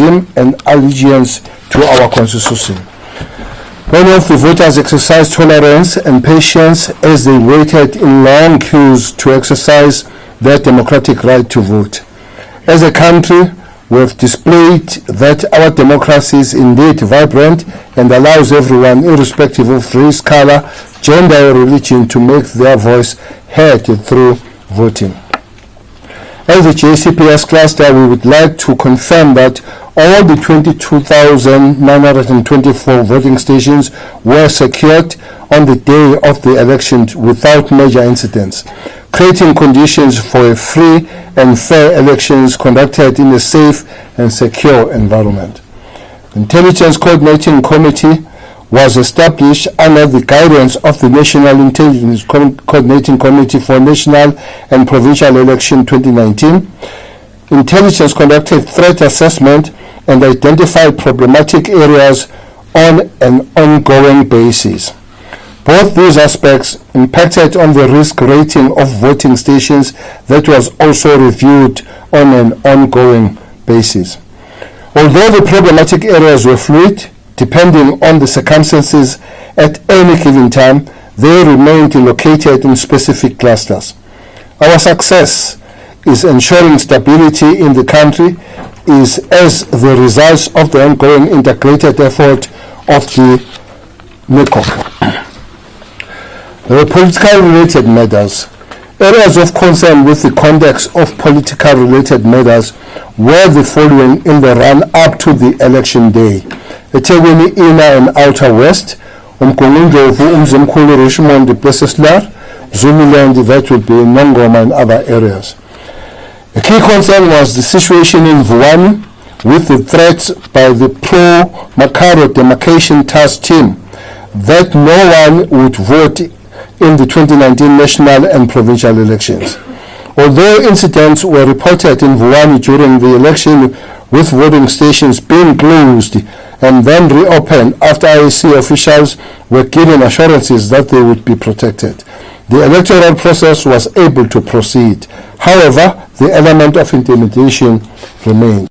patriotism and allegiance to our constitution. Many of the voters exercised tolerance and patience as they waited in long queues to exercise their democratic right to vote. As a country, we have displayed that our democracy is indeed vibrant and allows everyone, irrespective of race, color, gender, or religion, to make their voice heard through voting. As the JCPS cluster, we would like to confirm that all the 22,924 voting stations were secured on the day of the election without major incidents, creating conditions for a free and fair elections conducted in a safe and secure environment. The Intelligence Coordinating Committee was established under the guidance of the National Intelligence Coordinating Committee for National and Provincial Election 2019. Intelligence conducted threat assessment and identified problematic areas on an ongoing basis. Both these aspects impacted on the risk rating of voting stations that was also reviewed on an ongoing basis. Although the problematic areas were fluid, depending on the circumstances at any given time, they remained located in specific clusters. Our success is ensuring stability in the country is as the result of the ongoing integrated effort of the NECOC. There were political-related matters. Areas of concern with the context of political-related matters were the following in the run-up to the election day: eThekwini Inner and Outer West, uMgungundlovu, uMzimkhulu, Richmond, Plesislar, Zululand, that would be Nongoma and other areas. A key concern was the situation in Vuwani with the threats by the pro-Makaro demarcation task team that no one would vote in the 2019 national and provincial elections. Although incidents were reported in Vuwani during the election, with voting stations being closed and then reopened after IEC officials were given assurances that they would be protected, the electoral process was able to proceed. However, the element of intimidation remained.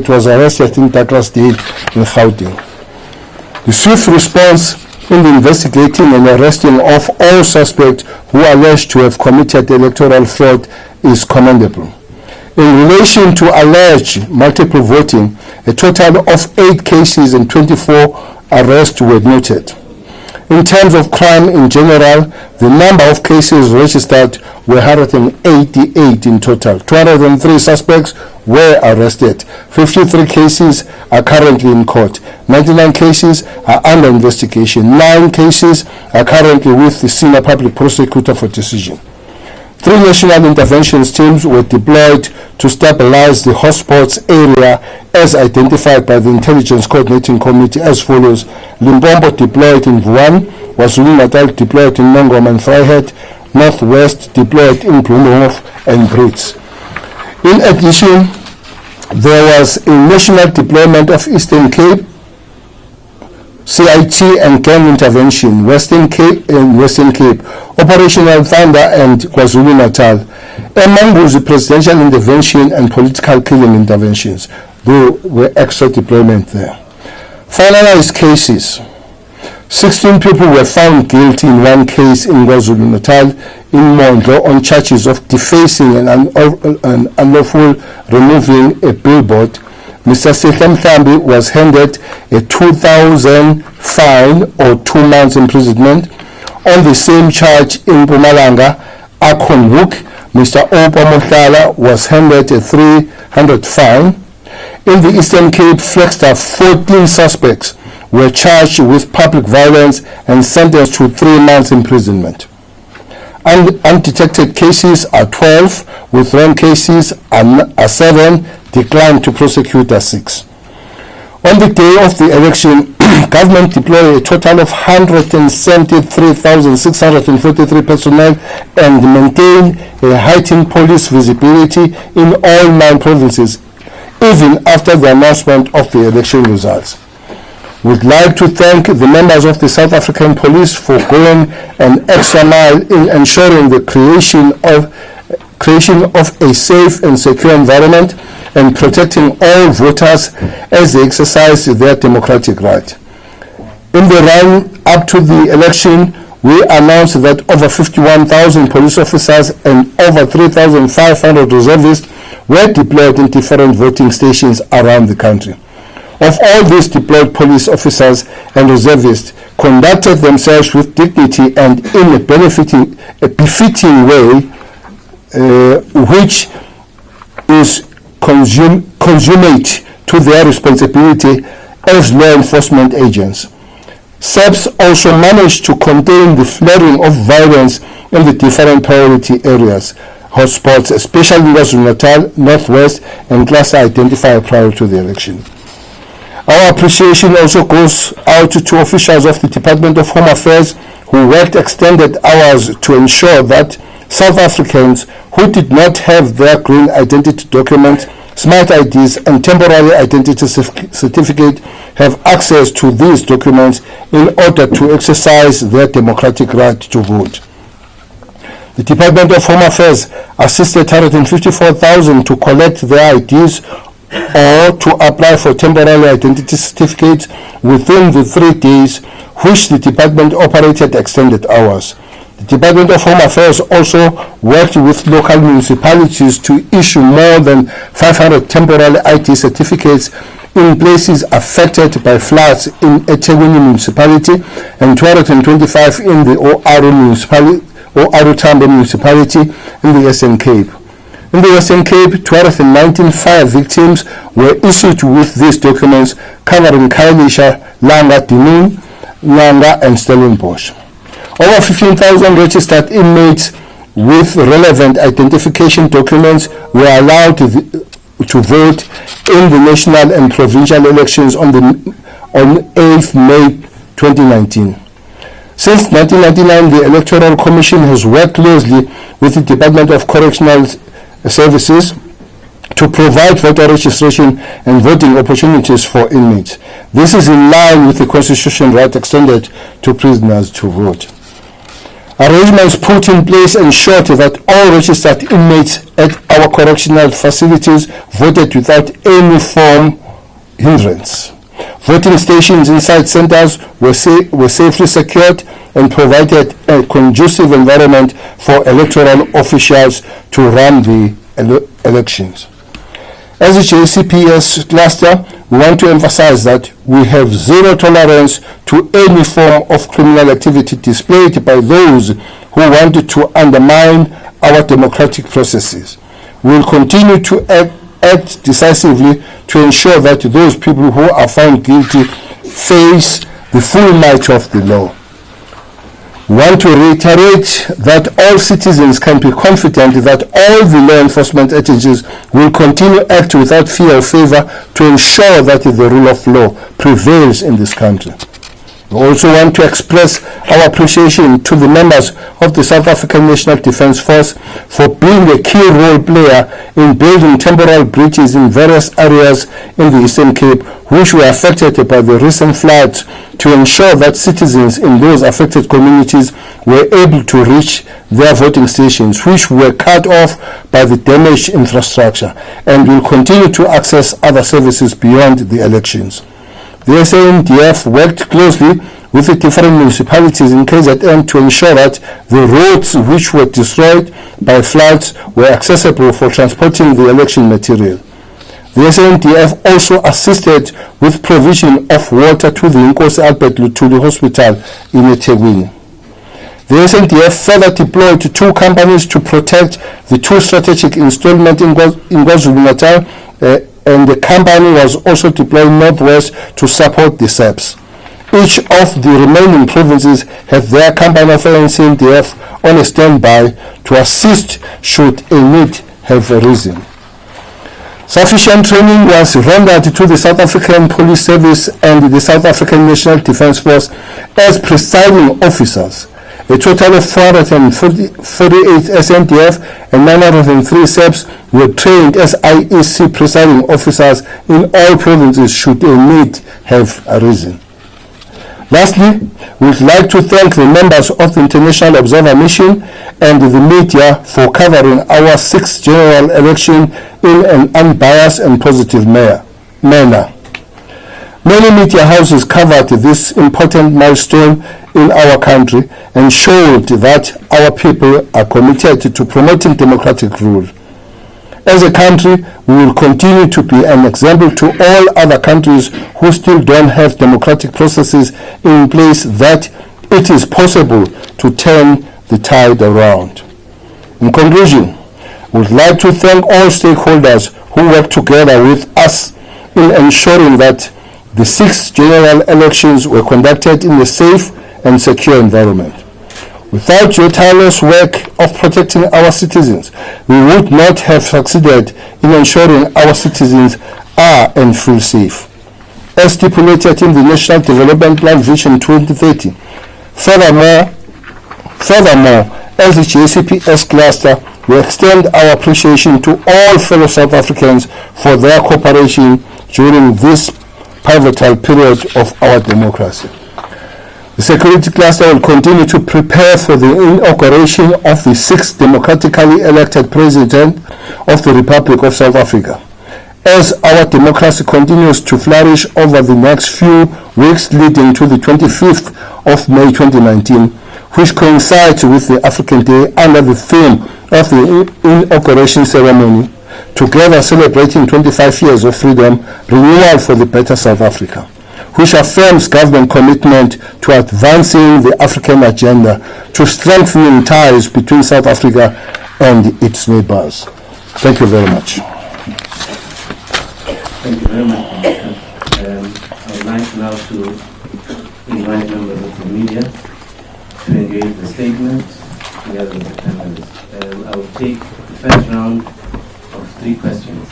Was arrested in Taklasdale in Gauteng. The swift response in the investigating and arresting of all suspects who are alleged to have committed electoral fraud is commendable. In relation to alleged multiple voting, a total of 8 cases and 24 arrests were noted. In terms of crime in general, the number of cases registered were 188 in total. 203 suspects were arrested. 53 cases are currently in court. 99 cases are under investigation. 9 cases are currently with the senior public prosecutor for decision. 3 national interventions teams were deployed to stabilize the hotspots area as identified by the Intelligence Coordinating Committee as follows. Limpopo deployed in Vuan, KwaZulu-Natal deployed in Nongoma and Vryheid, Northwest deployed in Bloemhof and Brits. In addition, there was a national deployment of Eastern Cape, CIT and gang intervention, Western Cape and Western Cape, Operational Thunder and KwaZulu-Natal. Among those presidential intervention and political killing interventions, there were extra deployment there. Finalized cases. 16 people were found guilty in one case in KwaZulu-Natal in Mondlo on charges of defacing and unlawful removing a billboard. Mr. Setham Thambi was handed a 2,000 fine or 2 months imprisonment. On the same charge in Mpumalanga, Akon Hook, Mr. Opa Mothala was handed a 300 fine. In the Eastern Cape, Flagstaff, 14 suspects were charged with public violence and sentenced to 3 months imprisonment. Undetected cases are 12, with wrong cases are 7, declined to prosecute are 6. On the day of the election, government deployed a total of 173,643 personnel and maintained a heightened police visibility in all 9 provinces, even after the announcement of the election results. We'd like to thank the members of the South African Police for going an extra mile in ensuring the creation of a safe and secure environment and protecting all voters as they exercise their democratic right. In the run up to the election, we announced that over 51,000 police officers and over 3,500 reservists were deployed in different voting stations around the country. Of all these deployed police officers and reservists conducted themselves with dignity and in a befitting way, which is consummate to their responsibility as law enforcement agents. SAPS also managed to contain the flaring of violence in the different priority areas, hotspots, especially in KwaZulu-Natal, Northwest, and cluster identified prior to the election. Our appreciation also goes out to officials of the Department of Home Affairs who worked extended hours to ensure that South Africans who did not have their green identity document, smart IDs, and temporary identity certificate have access to these documents in order to exercise their democratic right to vote. The Department of Home Affairs assisted 154,000 to collect their IDs or to apply for temporary identity certificates within the 3 days, which the department operated extended hours. The Department of Home Affairs also worked with local municipalities to issue more than 500 temporary ID certificates in places affected by floods in eThekwini municipality and 225 in the Oaru Tambo municipality in the Western Cape. In the Western Cape, 219 fire victims were issued with these documents covering Khayelitsha, Langa, Dinung, Langa, and Stellenbosch. Over 15,000 registered inmates with relevant identification documents were allowed to vote in the national and provincial elections on 8th May 2019. Since 1999, the Electoral Commission has worked closely with the Department of Correctional Services to provide voter registration and voting opportunities for inmates. This is in line with the constitutional right extended to prisoners to vote. Arrangements put in place ensured that all registered inmates at our correctional facilities voted without any form hindrance. Voting stations inside centers were safely secured and provided a conducive environment for electoral officials to run the elections. As a JCPS cluster, we want to emphasize that we have zero tolerance to any form of criminal activity displayed by those who want to undermine our democratic processes. We will continue to act decisively to ensure that those people who are found guilty face the full might of the law. We want to reiterate that all citizens can be confident that all the law enforcement agencies will continue to act without fear or favor to ensure that the rule of law prevails in this country. We also want to express our appreciation to the members of the South African National Defence Force for being a key role player in building temporal bridges in various areas in the Eastern Cape which were affected by the recent floods, to ensure that citizens in those affected communities were able to reach their voting stations, which were cut off by the damaged infrastructure, and will continue to access other services beyond the elections. The SANDF worked closely with the different municipalities in KZN to ensure that the roads which were destroyed by floods were accessible for transporting the election material. The SANDF also assisted with provision of water to the Nkosi Albert Luthuli Hospital in eThekwini. The SANDF further deployed 2 companies to protect the 2 strategic installments in KwaZulu-Natal, and the company was also deployed northwest to support the SAPS. Each of the remaining provinces have their company of SANDF on a standby to assist should a need have arisen. Sufficient training was rendered to the South African Police Service and the South African National Defence Force as presiding officers. A total of 448 SANDF and 903 SAPS were trained as IEC presiding officers in all provinces should a need have arisen. Lastly, we would like to thank the members of the International Observer Mission and the media for covering our 6th general election in an unbiased and positive manner. Many media houses covered this important milestone in our country and showed that our people are committed to promoting democratic rule. As a country, we will continue to be an example to all other countries who still don't have democratic processes in place, that it is possible to turn the tide around. In conclusion, we would like to thank all stakeholders who work together with us in ensuring that the 6 general elections were conducted in a safe and secure environment. Without your tireless work of protecting our citizens, we would not have succeeded in ensuring our citizens are and feel safe. As stipulated in the National Development Plan Vision 2030, furthermore, as the JCPS cluster, we extend our appreciation to all fellow South Africans for their cooperation during this pivotal period of our democracy. The security cluster will continue to prepare for the inauguration of the 6th democratically elected President of the Republic of South Africa. As our democracy continues to flourish over the next few weeks leading to the 25th of May 2019, which coincides with the African Day under the theme of the inauguration ceremony, together celebrating 25 years of freedom, renewal for the better South Africa, which affirms government commitment to advancing the African agenda, to strengthening ties between South Africa and its neighbors. Thank you very much. Thank you very much, Minister. I would like now to invite members of the media to engage the statement together with the panelists. I will take the first round of 3 questions.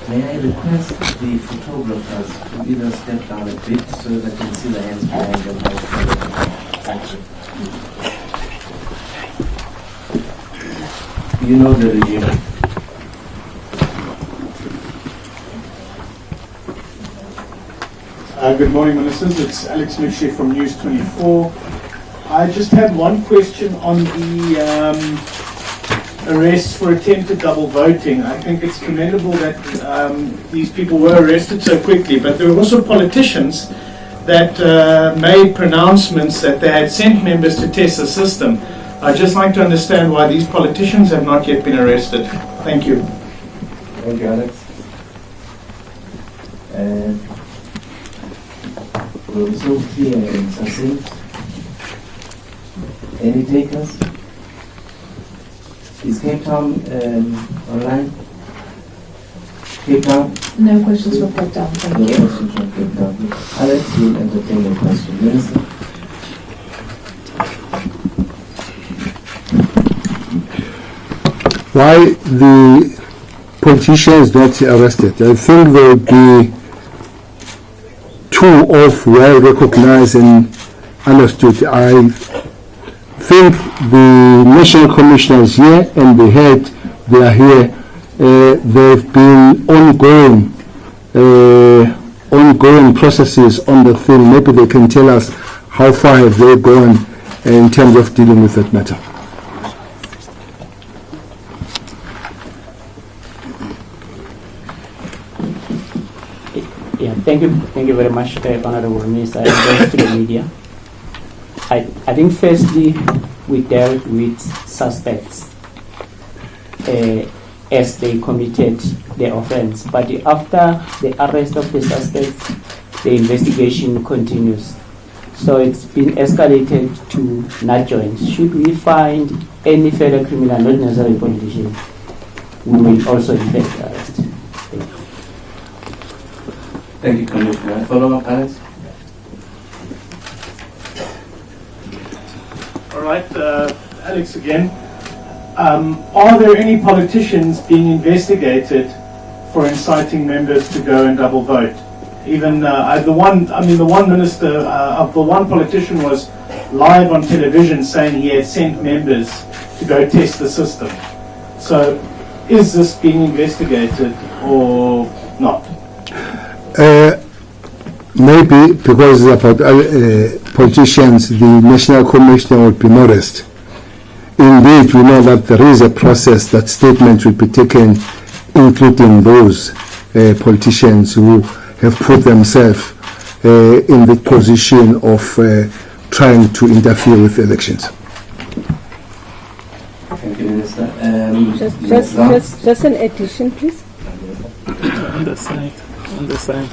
May I request the photographers to either step down a bit so that I can see the hands behind them. Thank you. You know the regime. Good morning, Ministers. It's Alex Mitchell from News 24. I just had one question on the arrests for attempted double voting. I think it's commendable that these people were arrested so quickly, but there were also politicians that made pronouncements that they had sent members to test the system. I'd just like to understand why these politicians have not yet been arrested. Thank you. Thank you, Alex. Will be so clear and succinct. Any takers? Is Cape Town online? Cape Town? No questions from Cape Town, thank No you. questions from Cape Town. Alex will entertain a question. Minister? Why the politician is not arrested? I think there will be two of well recognized and understood. I think the national commissioner is here and the head, they are here. There have been ongoing processes on the thing. Maybe they can tell us how far have they gone in terms of dealing with that matter. Yeah, thank you very much, Honorable Minister, and thanks to the media. I think firstly, we dealt with suspects as they committed the offense, but after the arrest of the suspects, the investigation continues. So it's been escalated to not joints. Should we find any further criminal, not necessarily politician, we will also effect arrest. Thank you, Commissioner. Follow up, Alex? All right, Alex again. Are there any politicians being investigated for inciting members to go and double vote? Even the one politician was live on television saying he had sent members to go test the system. So, is this being investigated or not? Maybe because it's about politicians, the National Commissioner will be modest. Indeed, we know that there is a process that statements will be taken, including those politicians who have put themselves in the position of trying to interfere with elections. Thank you, Minister. Just an addition, please. On the side. On the side.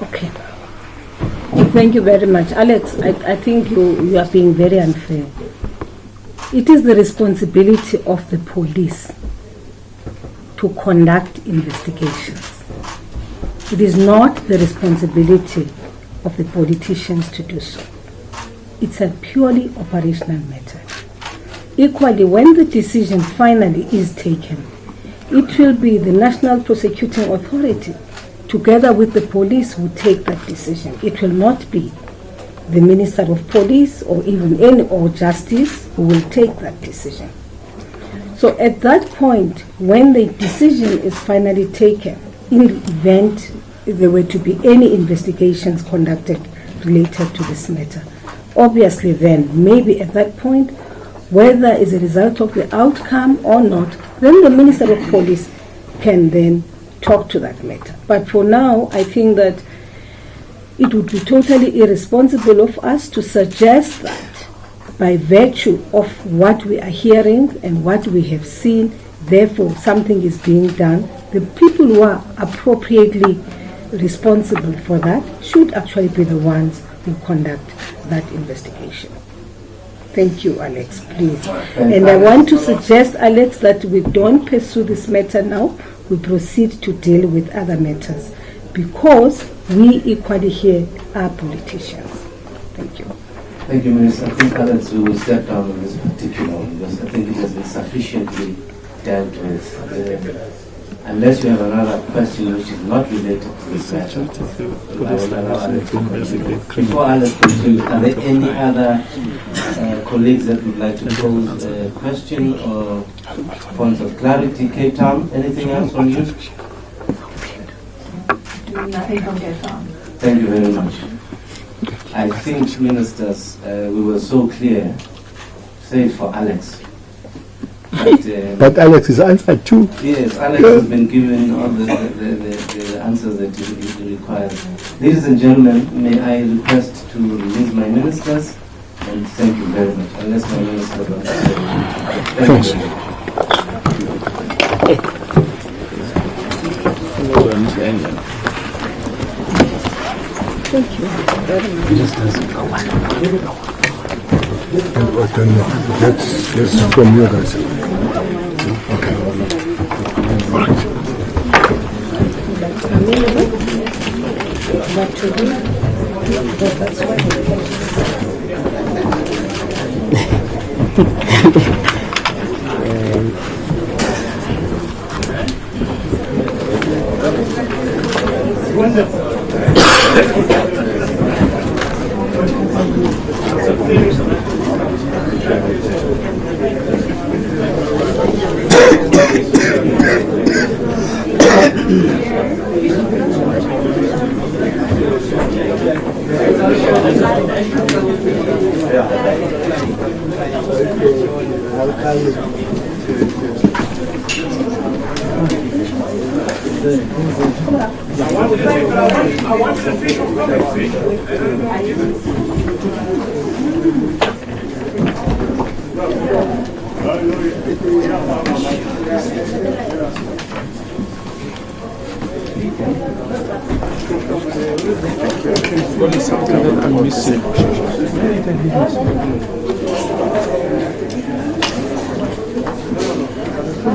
Okay. Thank you very much. Alex, I think you are being very unfair. It is the responsibility of the police to conduct investigations. It is not the responsibility of the politicians to do so. It's a purely operational matter. Equally, when the decision finally is taken, it will be the National Prosecuting Authority, together with the police, who take that decision. It will not be the Minister of Police or even or Justice who will take that decision. So at that point, when the decision is finally taken, in the event there were to be any investigations conducted related to this matter, obviously then, maybe at that point, whether as a result of the outcome or not, then the Minister of Police can then talk to that matter. But for now, I think that it would be totally irresponsible of us to suggest that by virtue of what we are hearing and what we have seen, therefore something is being done. The people who are appropriately responsible for that should actually be the ones who conduct that investigation. Thank you, Alex, please. And I want to suggest, Alex, that we don't pursue this matter now. We proceed to deal with other matters because we equally here are politicians. Thank you. Thank you, Minister. I think Alex, we will step down on this particular one because I think it has been sufficiently dealt with. Unless you have another question which is not related to this matter, I will allow Alex to continue. Before Alex continues, are there any other colleagues that would like to pose a question or points of clarity? Cape Town, anything else from you? Nothing from Cape Town. Thank you very much. I think, ministers, we were so clear, save for Alex. But Alex is answered too. Yes, Alex has been given all the answers that he requires. Ladies and gentlemen, may I request to release my ministers And thank you very much. Unless my minister wants to say anything. Thanks. Thank you very much. That's from you guys. Okay. All right. But to do, that's Something that I'm missing.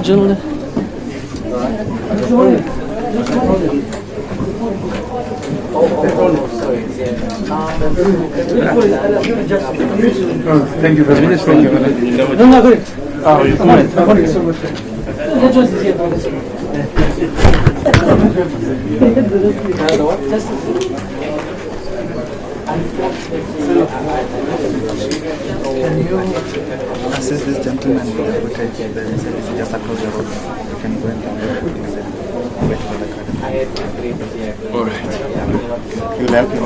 Gentlemen. Thank you very much. Thank you. No, good. Come Can you assist this gentleman with the footage? The message is just across the road. You can go and download the footage and wait for the card. All right. You'll help him.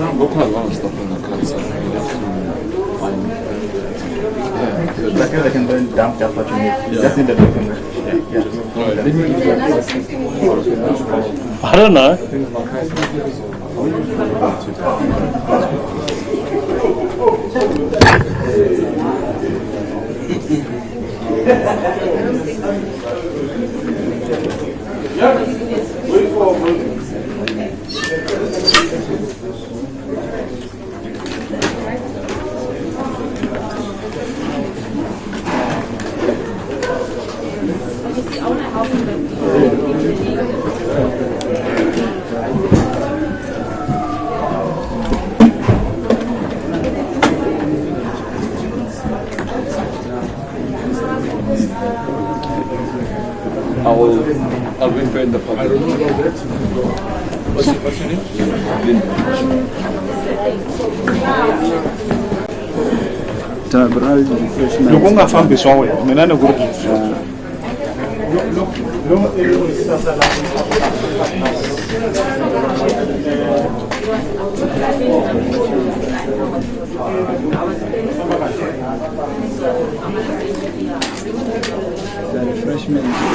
We've got quite a lot of stuff in the cards. Like they can go and dump just what you need. You just need the document. I don't know. I'll wait for the public. What's your name? loko u nga fambi swa wena mina ni ku ri The refreshment.